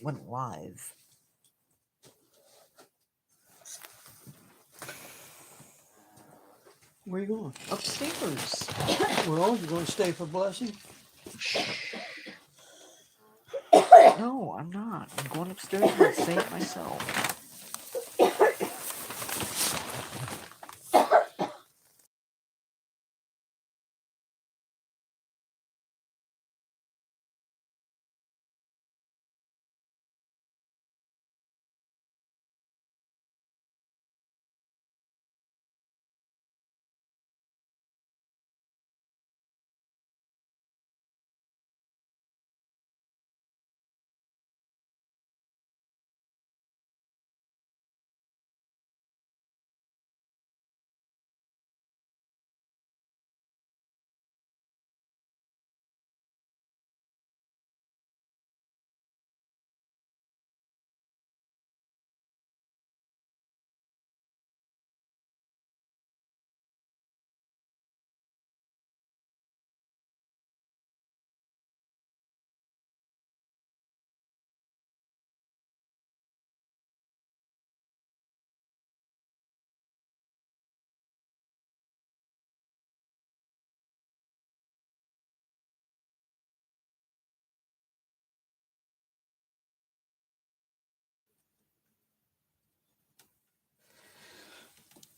went live. Where are you going? Upstairs. Well, you're going to stay for blessing? No, I'm not. I'm going upstairs and say it myself.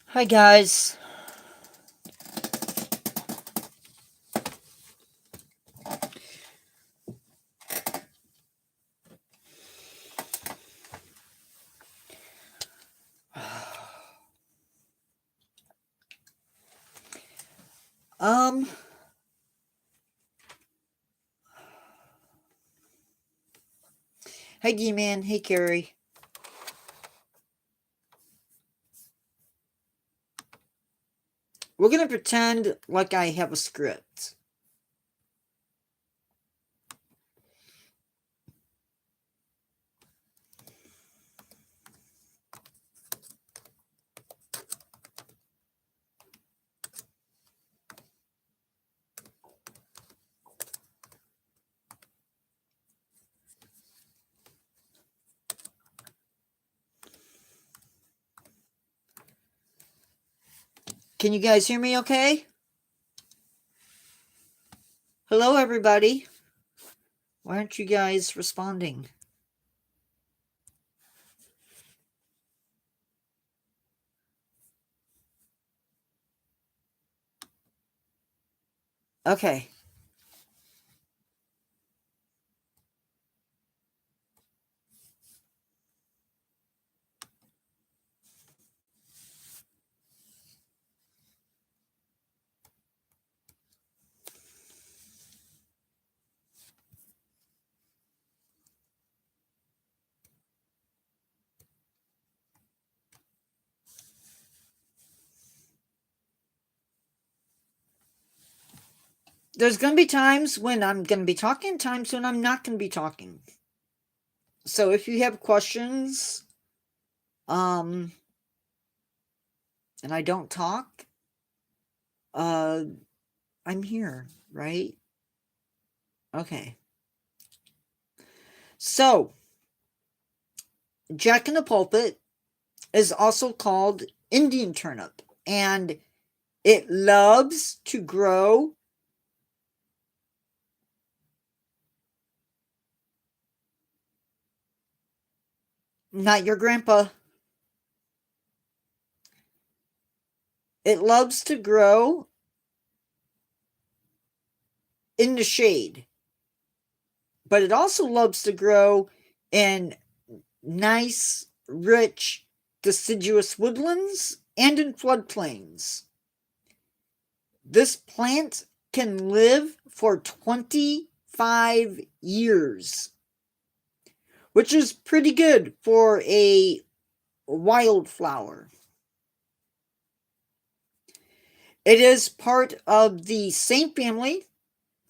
Hi, guys. Hey, D-Man. Hey, Carrie. We're gonna pretend like I have a script. Can you guys hear me okay? Hello, everybody. Why aren't you guys responding? Okay. There's going to be times when I'm going to be talking, times when I'm not going to be talking. So if you have questions, and I don't talk, I'm here, right? Okay. So, Jack in the Pulpit is also called Indian turnip, and it loves to grow not your grandpa. It loves to grow in the shade, but it also loves to grow in nice, rich, deciduous woodlands and in floodplains. This plant can live for 25 years, which is pretty good for a wildflower. It is part of the same family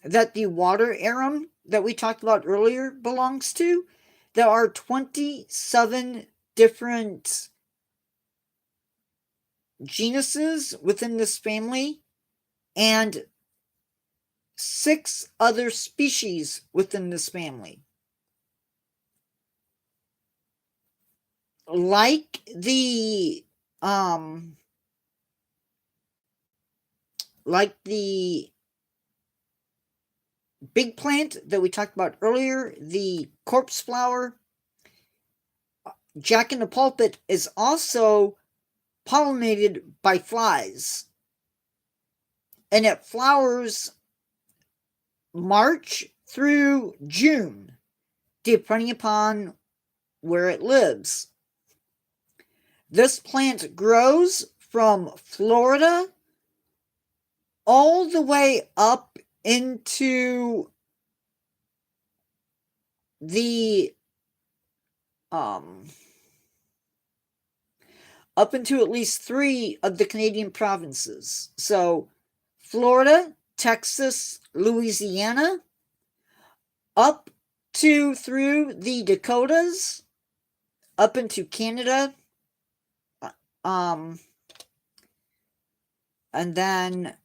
that the water arum that we talked about earlier belongs to. There are 27 different genuses within this family and 6 other species within this family. like the big plant that we talked about earlier, the corpse flower, Jack in the Pulpit is also pollinated by flies. And it flowers March through June, depending upon where it lives. This plant grows from Florida all the way up into the up into at least 3 of the Canadian provinces. So Florida, Texas, Louisiana, up to through the Dakotas, up into Canada, and then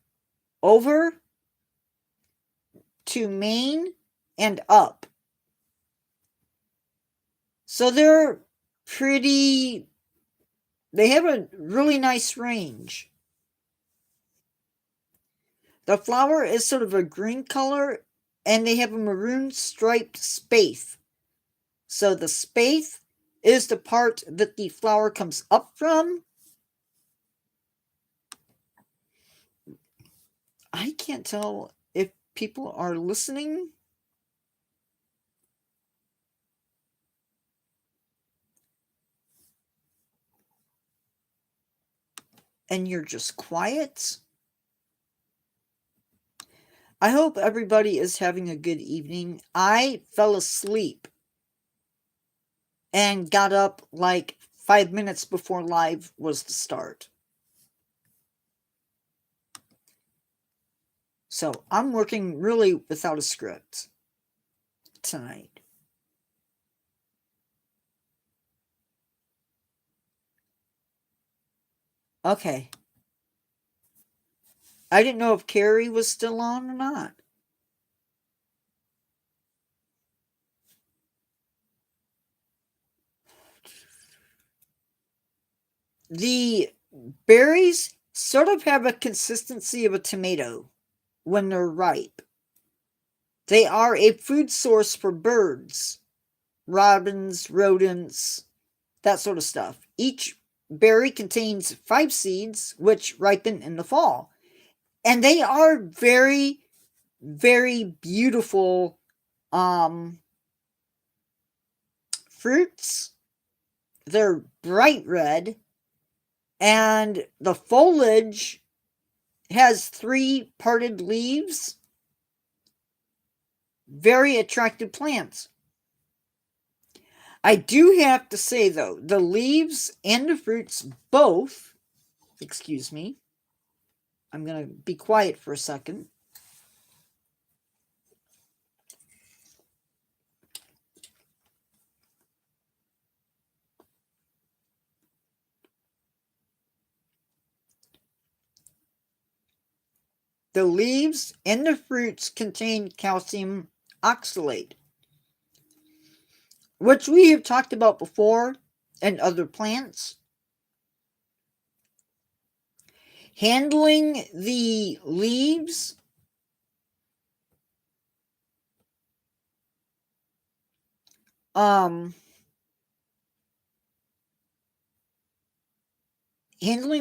over to Maine and up. So they're pretty, they have a really nice range. The flower is sort of a green color, and they have a maroon striped spathe. So the spathe is the part that the flower comes up from. I can't tell if people are listening. And you're just quiet. I hope everybody is having a good evening. I fell asleep and got up like 5 minutes before live was to start. So I'm working really without a script tonight. Okay. I didn't know if Carrie was still on or not. The berries sort of have a consistency of a tomato when they're ripe. They are a food source for birds, robins, rodents, that sort of stuff. Each berry contains 5 seeds, which ripen in the fall. And they are very, very beautiful fruits. They're bright red, and the foliage has 3 parted leaves. Very attractive plants. I do have to say, though, the leaves and the fruits both, excuse me, I'm going to be quiet for a second. The leaves and the fruits contain calcium oxalate, which we have talked about before in other plants. Handling the leaves handling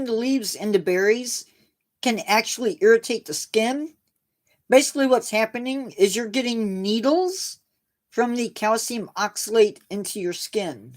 the leaves and the berries can actually irritate the skin. Basically, what's happening is you're getting needles from the calcium oxalate into your skin.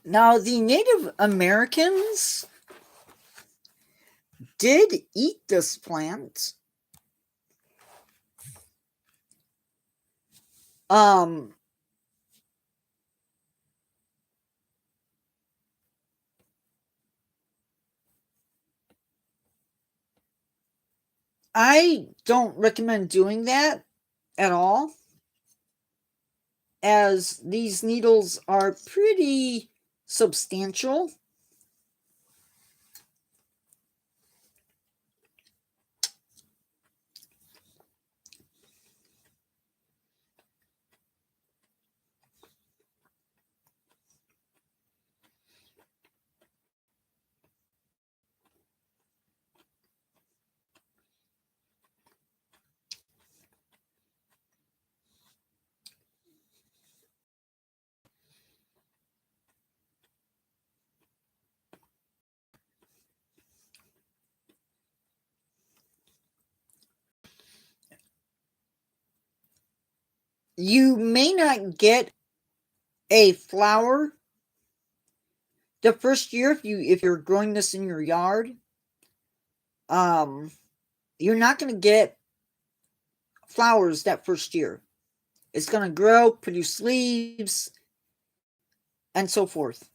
Now, the Native Americans did eat this plant. I don't recommend doing that at all, as these needles are pretty substantial. You may not get a flower the first year if you're growing this in your yard. You're not going to get flowers that first year. It's going to grow, produce leaves, and so forth.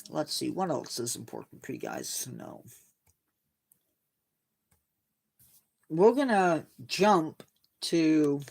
Let's see, what else is important for you guys to know? We're gonna jump to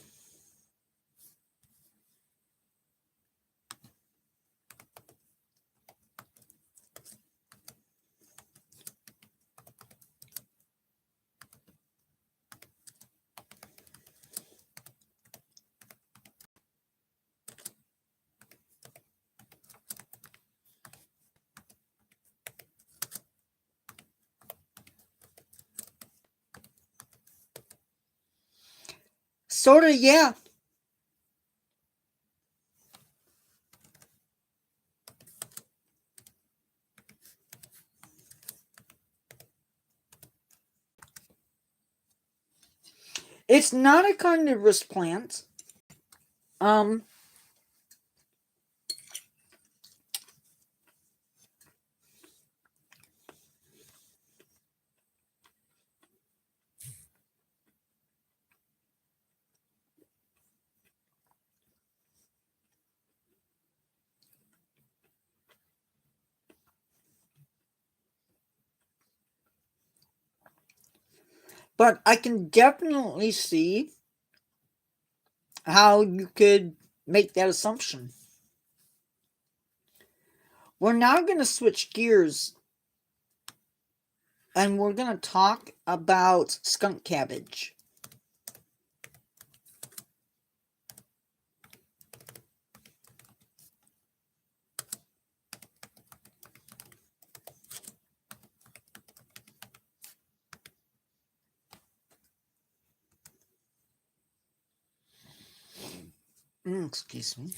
sort of, yeah. It's not a carnivorous plant. But I can definitely see how you could make that assumption. We're now going to switch gears and we're going to talk about skunk cabbage. Excuse me.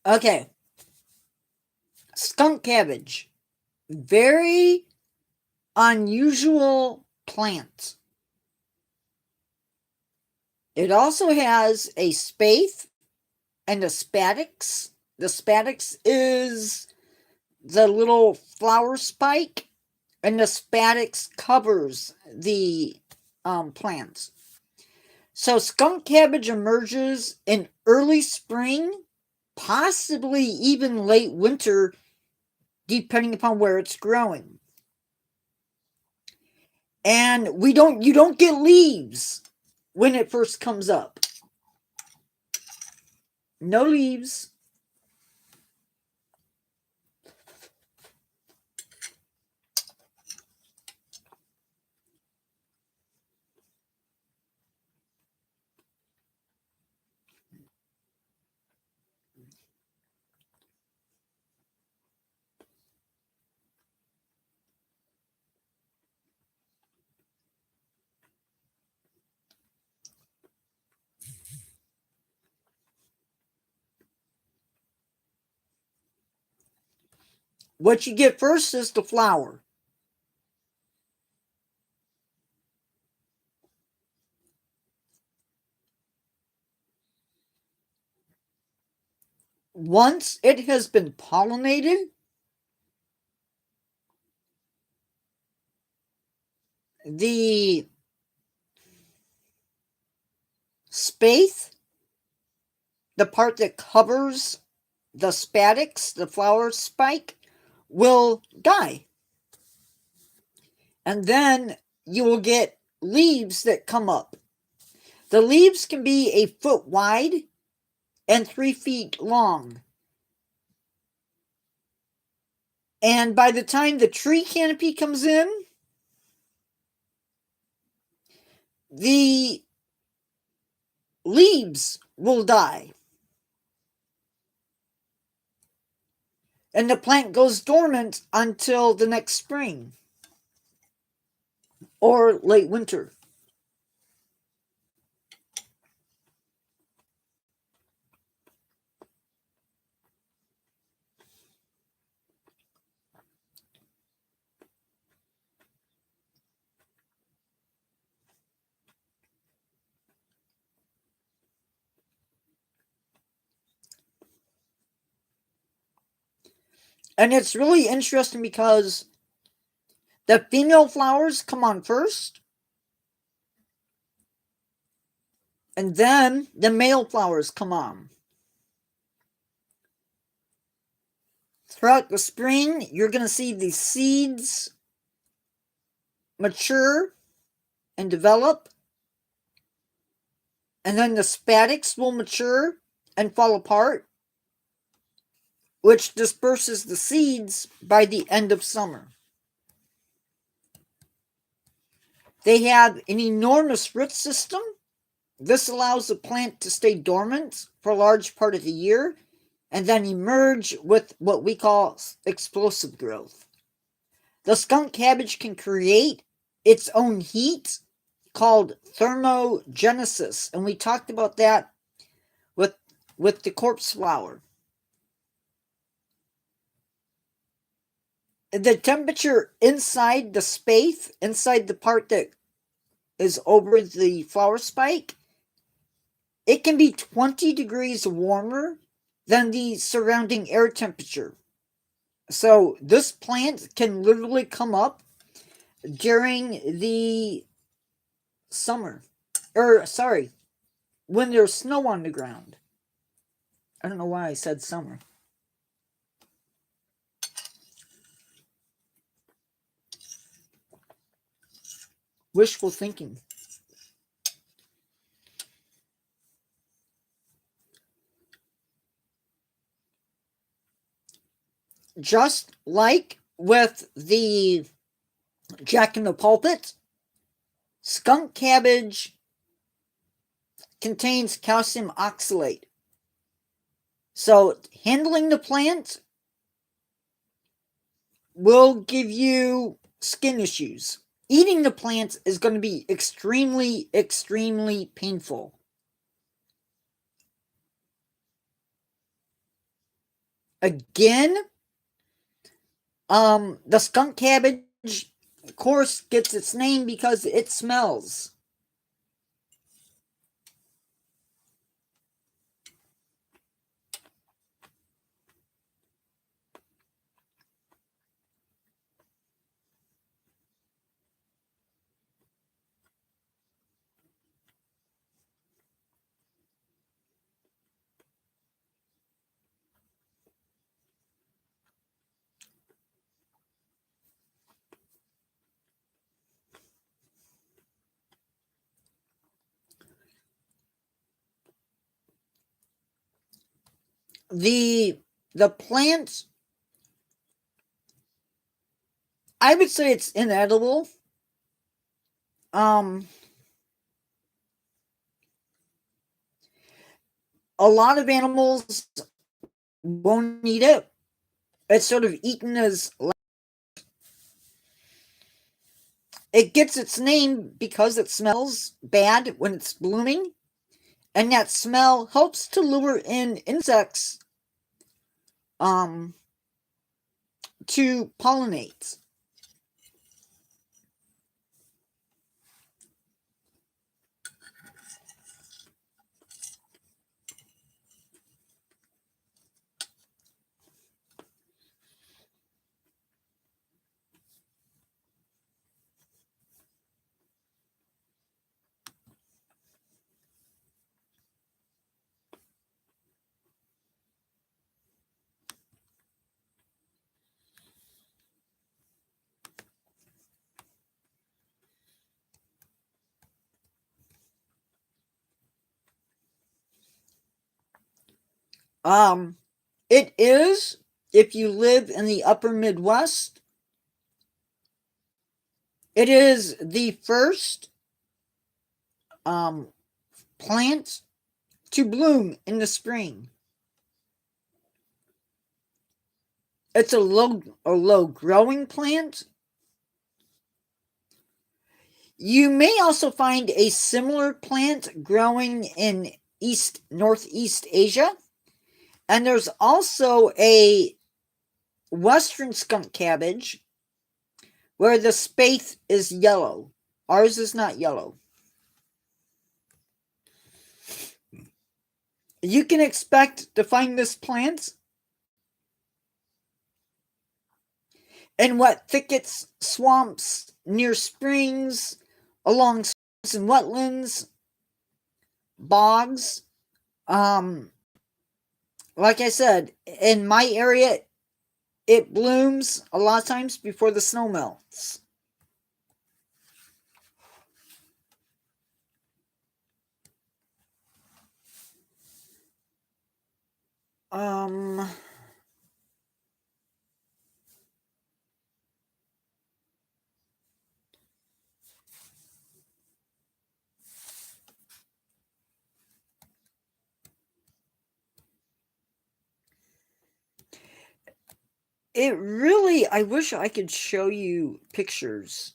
Okay. Skunk cabbage. Very unusual plant. It also has a spathe and a spadix. The spadix is the little flower spike, and the spadix covers the plant. So skunk cabbage emerges in early spring, possibly even late winter depending upon where it's growing. And you don't get leaves when it first comes up. No leaves. What you get first is the flower. Once it has been pollinated, the spathe, the part that covers the spadix, the flower spike, will die. And then you will get leaves that come up. The leaves can be a foot wide and 3 feet long. And by the time the tree canopy comes in, the leaves will die. And the plant goes dormant until the next spring or late winter. And it's really interesting because the female flowers come on first, and then the male flowers come on. Throughout the spring, you're going to see the seeds mature and develop, and then the spadix will mature and fall apart, which disperses the seeds by the end of summer. They have an enormous root system. This allows the plant to stay dormant for a large part of the year and then emerge with what we call explosive growth. The skunk cabbage can create its own heat called thermogenesis, and we talked about that with the corpse flower. The temperature inside the spathe, inside the part that is over the flower spike, it can be 20 degrees warmer than the surrounding air temperature. So this plant can literally come up during the summer. When there's snow on the ground. I don't know why I said summer. Wishful thinking. Just like with the jack in the pulpit, skunk cabbage contains calcium oxalate. So handling the plant will give you skin issues. Eating the plant is going to be extremely, extremely painful. Again, the skunk cabbage, of course, gets its name because it smells. The plant, I would say it's inedible. A lot of animals won't eat it. It's sort of eaten as. It gets its name because it smells bad when it's blooming, and that smell helps to lure in insects to pollinate. It is, if you live in the upper Midwest, it is the first plant to bloom in the spring. It's a low growing plant. You may also find a similar plant growing in Northeast Asia. And there's also a Western skunk cabbage where the spathe is yellow. Ours is not yellow. You can expect to find this plant in wet thickets, swamps, near springs, along swamps and wetlands, bogs. Like I said, in my area, it blooms a lot of times before the snow melts. It really, I wish I could show you pictures.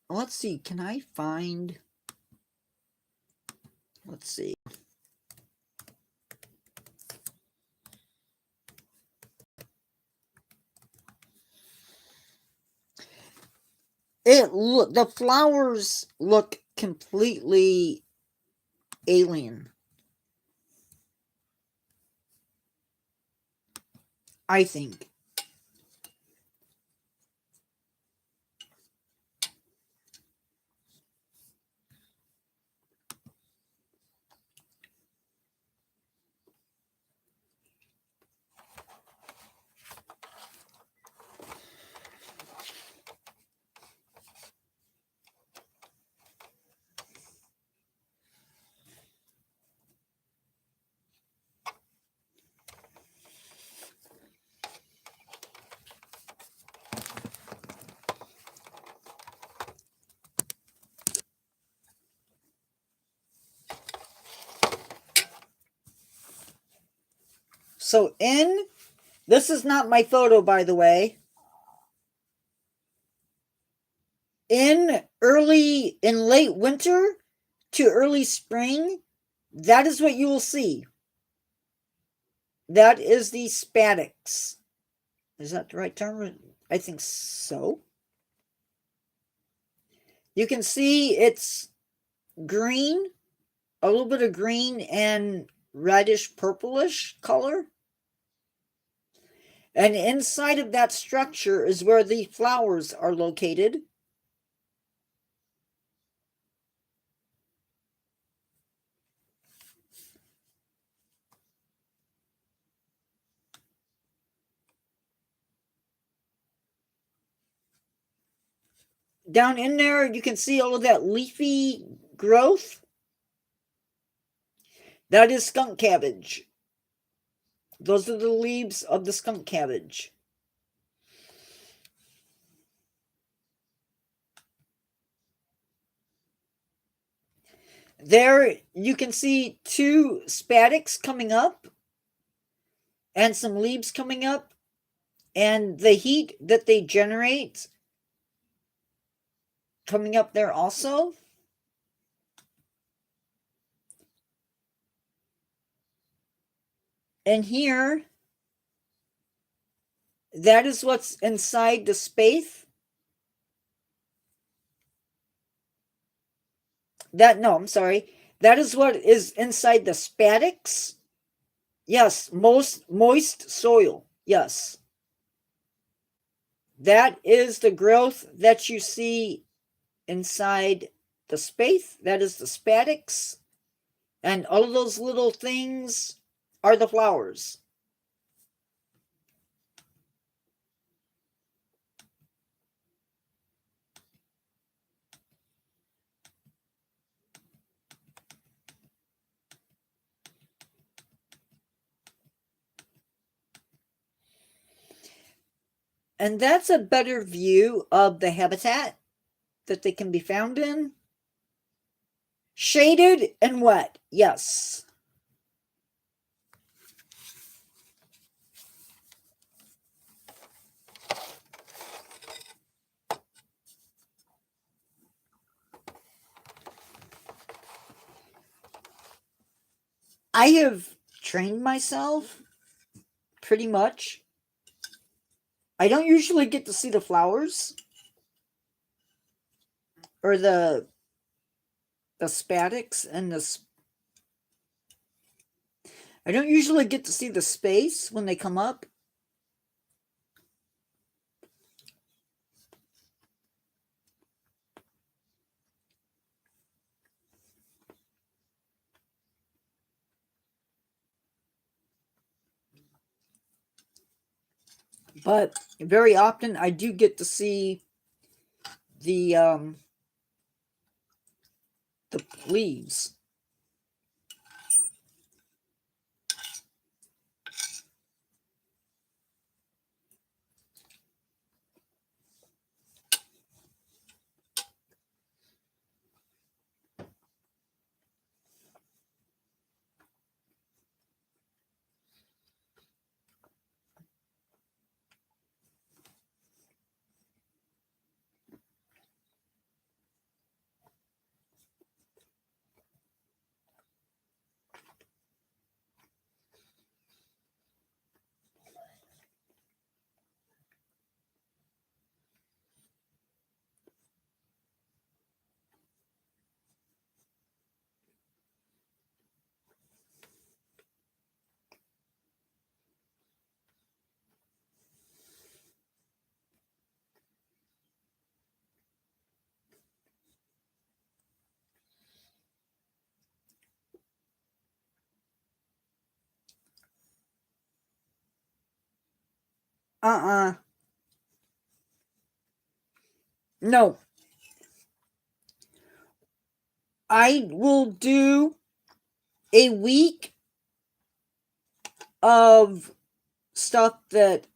Let's see, can I find, let's see. The flowers look completely alien. I think. So this is not my photo, by the way. In late winter to early spring, that is what you will see. That is the spadix. Is that the right term? I think so. You can see it's green, a little bit of green and reddish purplish color. And inside of that structure is where the flowers are located. Down in there, you can see all of that leafy growth. That is skunk cabbage. Those are the leaves of the skunk cabbage. There you can see two spadix coming up and some leaves coming up, and the heat that they generate coming up there also. And here, that is what's inside the spathe. I'm sorry. That is what is inside the spadix. Yes, most moist soil. Yes. That is the growth that you see inside the spathe. That is the spadix. And all of those little things are the flowers. And that's a better view of the habitat that they can be found in. Shaded and wet, yes. I have trained myself pretty much. I don't usually get to see the flowers or the spadix and I don't usually get to see the space when they come up. But very often I do get to see the leaves. No. I will do a week of stuff that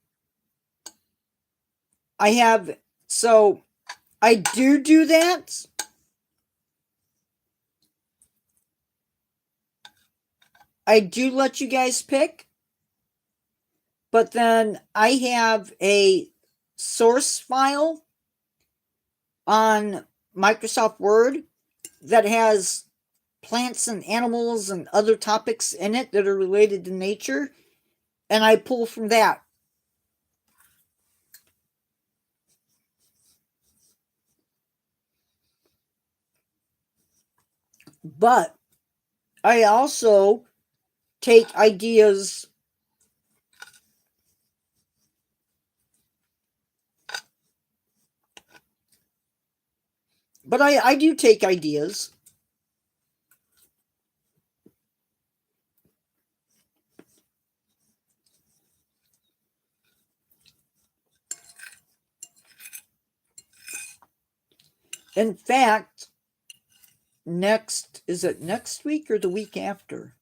I have. So I do that. I do let you guys pick. But then I have a source file on Microsoft Word that has plants and animals and other topics in it that are related to nature. And I pull from that. But I also take ideas. But I do take ideas. In fact, is it next week or the week after?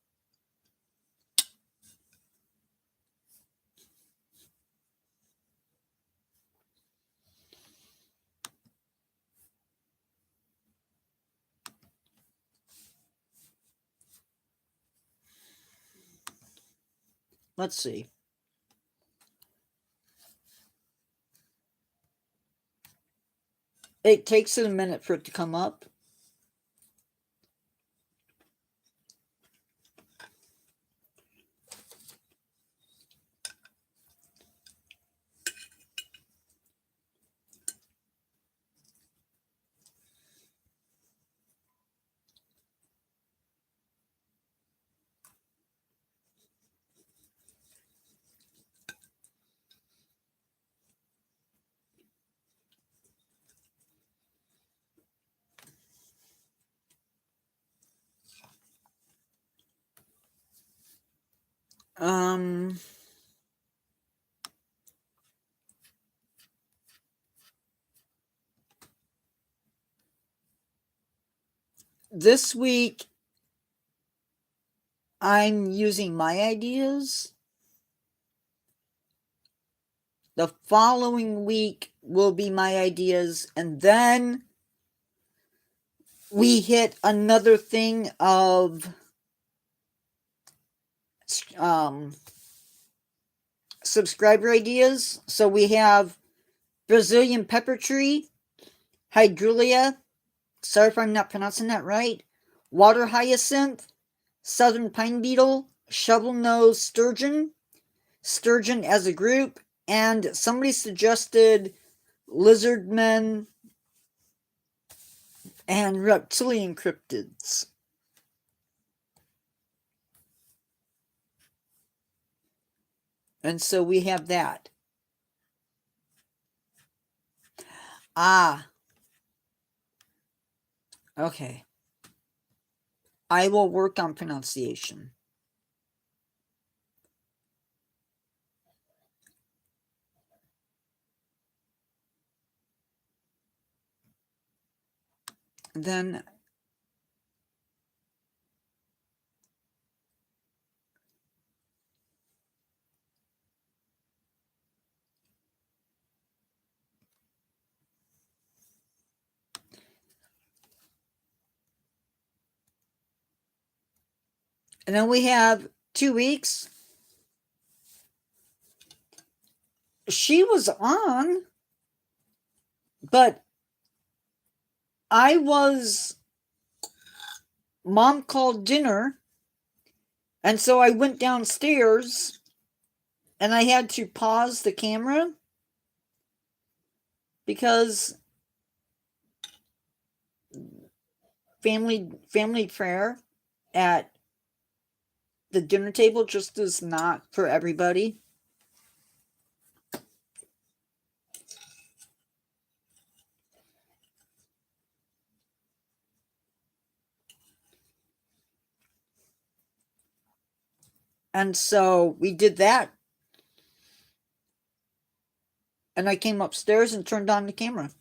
Let's see. It takes it a minute for it to come up. This week I'm using my ideas. The following week will be my ideas, and then we hit another thing of subscriber ideas. So we have Brazilian pepper tree, hydrulia, sorry if I'm not pronouncing that right, water hyacinth, southern pine beetle, shovel nose sturgeon, sturgeon as a group, and somebody suggested lizardmen and reptilian cryptids. And so we have that. Ah. Okay. I will work on pronunciation. Then we have 2 weeks. She was on, but Mom called dinner, and so I went downstairs and I had to pause the camera because family prayer at the dinner table just is not for everybody. And so we did that. And I came upstairs and turned on the camera.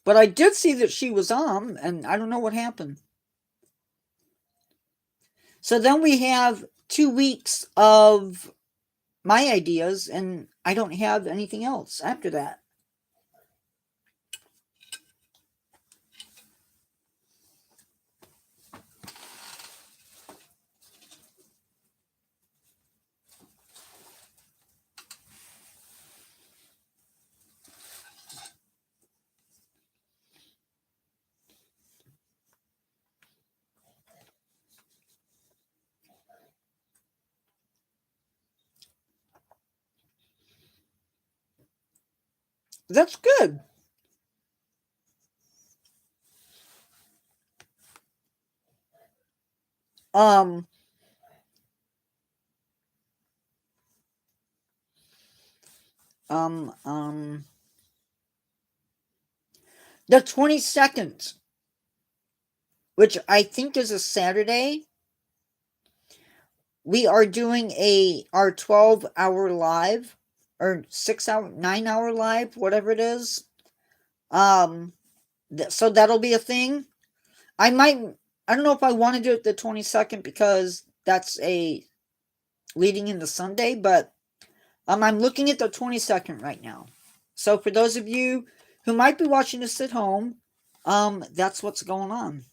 But I did see that she was on, and I don't know what happened. So then we have 2 weeks of my ideas, and I don't have anything else after that. That's good. the 22nd, which I think is a Saturday, we are doing our 12-hour live, or 6-hour, 9-hour live, whatever it is. So that'll be a thing. I don't know if I want to do it the 22nd because that's a leading into Sunday, but I'm looking at the 22nd right now. So for those of you who might be watching this at home, that's what's going on.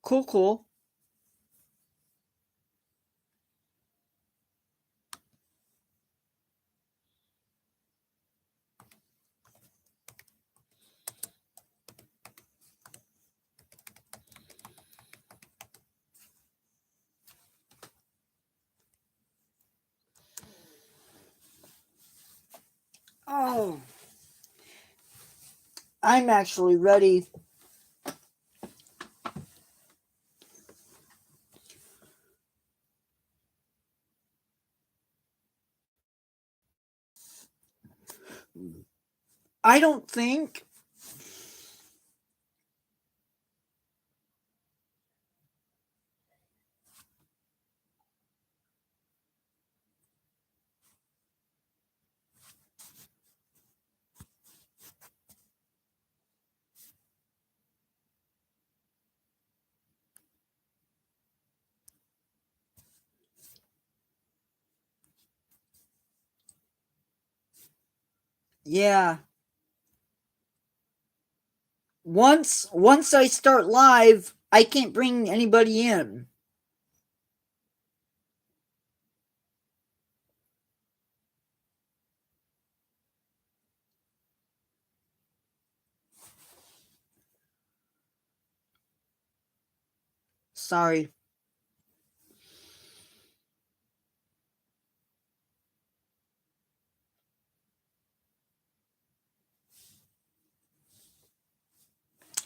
Cool. Oh, I'm actually ready. I don't think yeah. Once I start live, I can't bring anybody in. Sorry.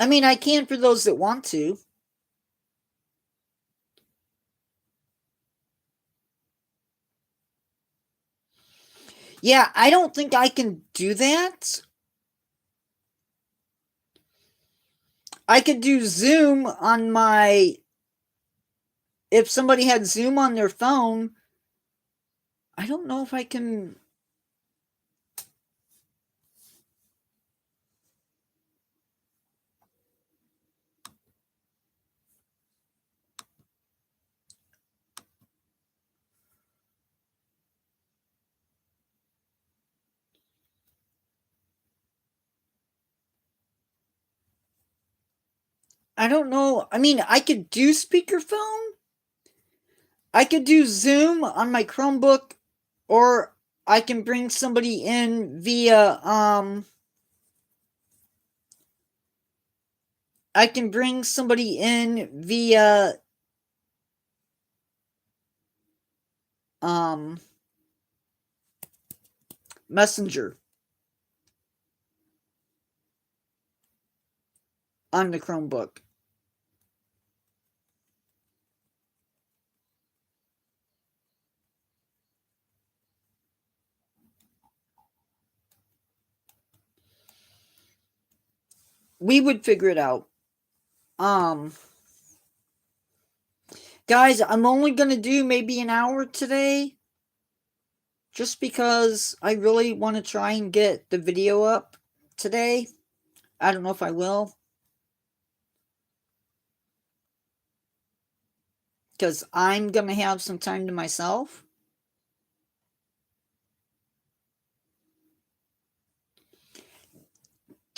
I mean, I can for those that want to. Yeah, I don't think I can do that. I could do Zoom on my. If somebody had Zoom on their phone, I don't know if I can. I don't know. I mean, I could do speakerphone. I could do Zoom on my Chromebook, or I can bring somebody in via I can bring somebody in via um Messenger on the Chromebook. We would figure it out. Um Guys, I'm only going to do maybe an hour today just because I really want to try and get the video up today. I don't know if I will, because I'm going to have some time to myself.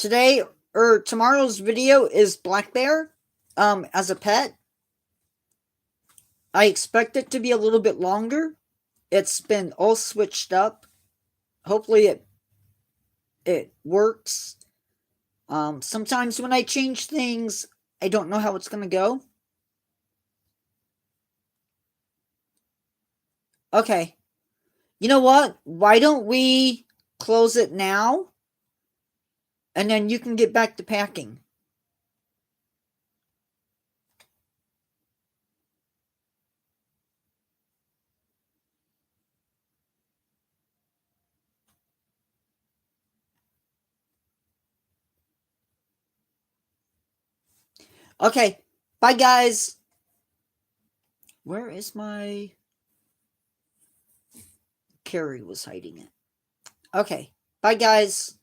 today or tomorrow's video is black bear as a pet. I expect it to be a little bit longer. It's been all switched up. Hopefully it works. Sometimes when I change things, I don't know how it's going to go. Okay. You know what? Why don't we close it now? And then you can get back to packing. Okay. Bye, guys. Where is my... Carrie was hiding it. Okay. Bye, guys.